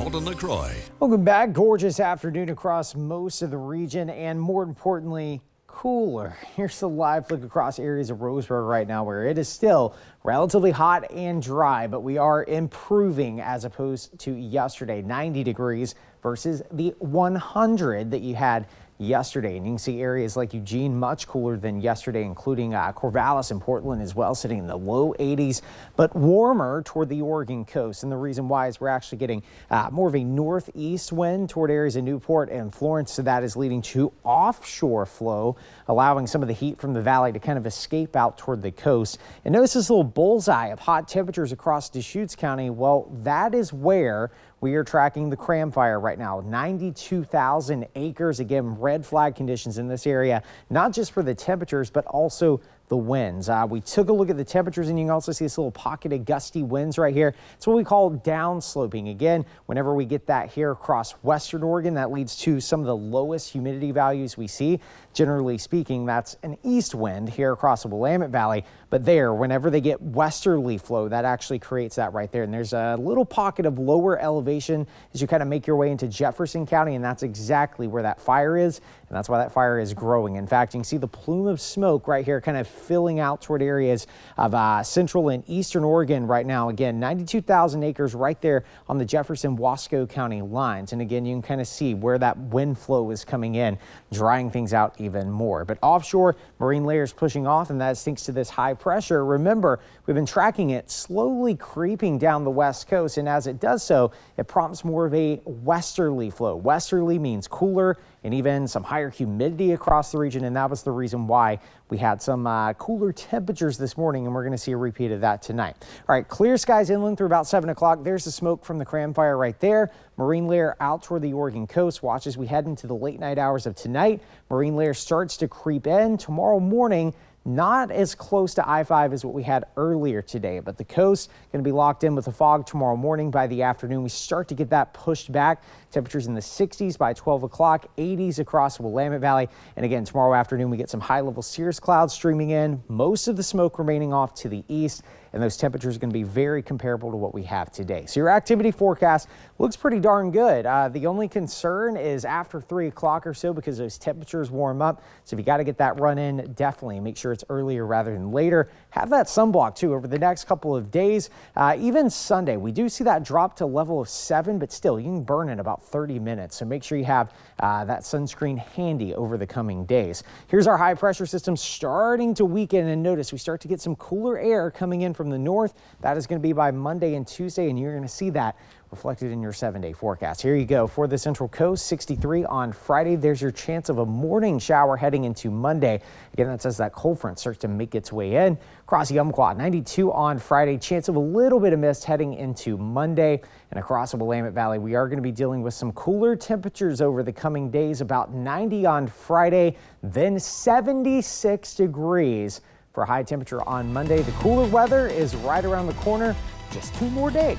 Alton LaCroix. Welcome back. Gorgeous afternoon across most of the region, and more importantly, cooler. Here's the live look across areas of Roseburg right now, where it is still relatively hot and dry, but we are improving as opposed to yesterday. 90 degrees versus the 100 that you had yesterday. And you can see areas like Eugene much cooler than yesterday, including Corvallis and Portland as well, sitting in the low 80s, but warmer toward the Oregon coast. And the reason why is we're actually getting more of a northeast wind toward areas of Newport and Florence. So that is leading to offshore flow, allowing some of the heat from the valley to kind of escape out toward the coast. And notice this little bullseye of hot temperatures across Deschutes County. Well, that is where we are tracking the Cram Fire right now. 92,000 acres. Again, red flag conditions in this area, not just for the temperatures, but also the winds. We took a look at the temperatures, and you can also see this little pocket of gusty winds right here. It's what we call downsloping. Again, whenever we get that here across western Oregon, that leads to some of the lowest humidity values we see. Generally speaking, that's an east wind here across the Willamette Valley. But there, whenever they get westerly flow, that actually creates that right there. And there's a little pocket of lower elevation as you kind of make your way into Jefferson County, and that's exactly where that fire is. And that's why that fire is growing. In fact, you can see the plume of smoke right here kind of filling out toward areas of central and eastern Oregon right now. Again, 92,000 acres right there on the Jefferson-Wasco County lines. And again, you can kind of see where that wind flow is coming in, drying things out even more. But offshore, marine layers pushing off, and that's thanks to this high pressure. Remember, we've been tracking it slowly creeping down the west coast, and as it does so, it prompts more of a westerly flow. Westerly means cooler and even some higher humidity across the region, and that was the reason why we had some cooler temperatures this morning, and we're going to see a repeat of that tonight. All right, clear skies inland through about 7 o'clock. There's the smoke from the Cram Fire right there. Marine layer out toward the Oregon coast. Watch as we head into the late night hours of tonight. Marine layer starts to creep in tomorrow morning. Not as close to I-5 as what we had earlier today, but the coast going to be locked in with the fog tomorrow morning. By the afternoon, we start to get that pushed back. Temperatures in the 60s by 12 o'clock, 80s across the Willamette Valley. And again, tomorrow afternoon, we get some high-level cirrus clouds streaming in, most of the smoke remaining off to the east. And those temperatures are going to be very comparable to what we have today. So your activity forecast looks pretty darn good. The only concern is after 3 o'clock or so, because those temperatures warm up. So if you got to get that run in, definitely make sure it's earlier rather than later. Have that sunblock too over the next couple of days. Even Sunday, we do see that drop to a level of 7, but still you can burn in about 30 minutes. So make sure you have that sunscreen handy over the coming days. Here's our high pressure system starting to weaken, and notice we start to get some cooler air coming in from the north. That is going to be by Monday and Tuesday, and you're going to see that reflected in your 7-day forecast. Here you go for the Central Coast. 63 on Friday. There's your chance of a morning shower heading into Monday. Again, that says that cold front starts to make its way in. Across the Umpqua, 92 on Friday. Chance of a little bit of mist heading into Monday. And across the Willamette Valley, we are going to be dealing with some cooler temperatures over the coming days. About 90 on Friday, then 76 degrees for high temperature on Monday. The cooler weather is right around the corner. Just 2 more days.